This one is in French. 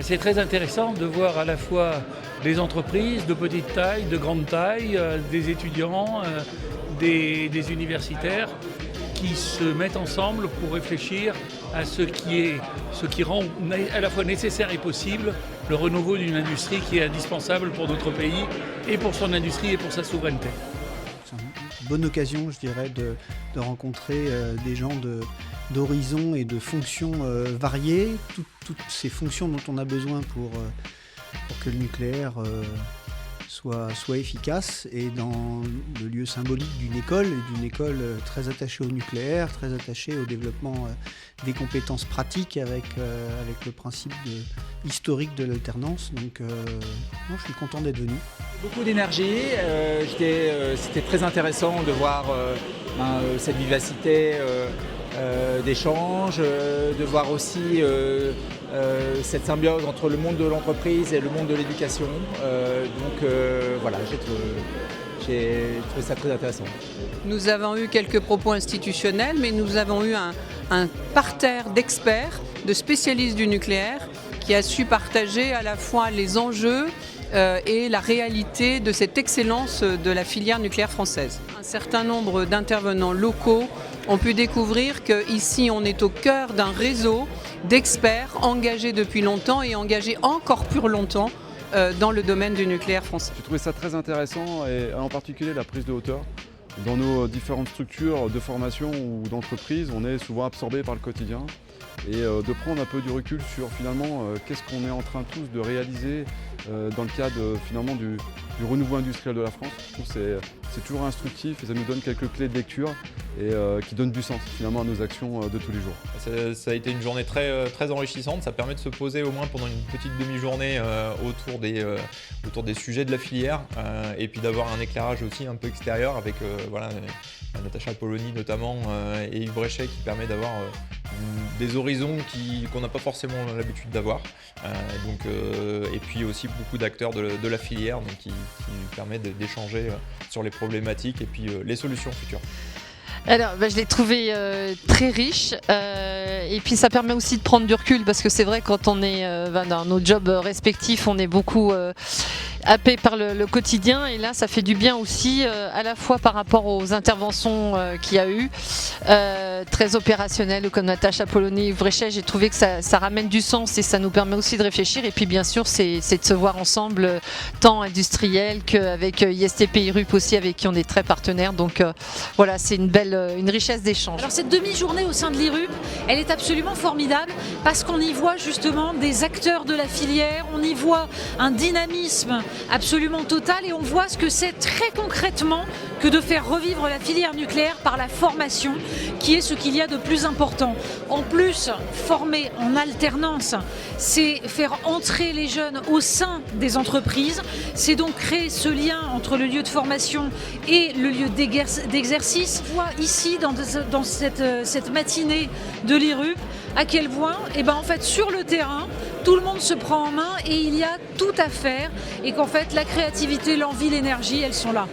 c'est très intéressant de voir à la fois des entreprises de petite taille, de grande taille, des étudiants, des universitaires qui se mettent ensemble pour réfléchir à ce qui rend à la fois nécessaire et possible le renouveau d'une industrie qui est indispensable pour notre pays et pour son industrie et pour sa souveraineté. C'est une bonne occasion, je dirais, de rencontrer des gens d'horizons et de fonctions variées, toutes ces fonctions dont on a besoin pour que le nucléaire soit efficace, et dans le lieu symbolique d'une école très attachée au nucléaire, très attachée au développement des compétences pratiques avec le principe historique de l'alternance. Donc je suis content d'être venu. Beaucoup d'énergie, c'était très intéressant de voir cette vivacité d'échange, de voir aussi cette symbiose entre le monde de l'entreprise et le monde de l'éducation. Voilà, j'ai trouvé ça très intéressant. Nous avons eu quelques propos institutionnels, mais nous avons eu un parterre d'experts, de spécialistes du nucléaire, qui a su partager à la fois les enjeux et la réalité de cette excellence de la filière nucléaire française. Un certain nombre d'intervenants locaux ont pu découvrir qu'ici on est au cœur d'un réseau d'experts engagés depuis longtemps et engagés encore plus longtemps dans le domaine du nucléaire français. J'ai trouvé ça très intéressant, et en particulier la prise de hauteur. Dans nos différentes structures de formation ou d'entreprise, on est souvent absorbé par le quotidien, et de prendre un peu du recul sur finalement qu'est-ce qu'on est en train tous de réaliser dans le cadre finalement du renouveau industriel de la France. Je trouve que c'est toujours instructif et ça nous donne quelques clés de lecture et qui donnent du sens finalement à nos actions de tous les jours. Ça a été une journée très enrichissante, ça permet de se poser au moins pendant une petite demi-journée autour des sujets de la filière et puis d'avoir un éclairage aussi un peu extérieur avec Natacha Polony notamment et Yves Bréchet qui permet d'avoir des horizons qu'on n'a pas forcément l'habitude d'avoir. Et puis aussi beaucoup d'acteurs de la filière donc qui nous permet d'échanger sur les problématiques et puis les solutions futures. Alors, je l'ai trouvé très riche et puis ça permet aussi de prendre du recul parce que c'est vrai quand on est dans nos jobs respectifs, on est beaucoup happé par le quotidien et là ça fait du bien aussi à la fois par rapport aux interventions qu'il y a eu, très opérationnelles comme Natacha Polony, Yves Bréchet. J'ai trouvé que ça ramène du sens et ça nous permet aussi de réfléchir et puis bien sûr c'est de se voir ensemble tant industriel qu'avec ISTP IRUP aussi avec qui on est très partenaires, donc voilà, c'est une richesse d'échange. Alors cette demi-journée au sein de l'IRUP, elle est absolument formidable parce qu'on y voit justement des acteurs de la filière, on y voit un dynamisme absolument total et on voit ce que c'est très concrètement que de faire revivre la filière nucléaire par la formation qui est ce qu'il y a de plus important. En plus, former en alternance, c'est faire entrer les jeunes au sein des entreprises, c'est donc créer ce lien entre le lieu de formation et le lieu d'exercice. On voit ici dans cette matinée de l'IRUP à quel point en fait, sur le terrain, tout le monde se prend en main et il y a tout à faire et qu'en fait la créativité, l'envie, l'énergie, elles sont là.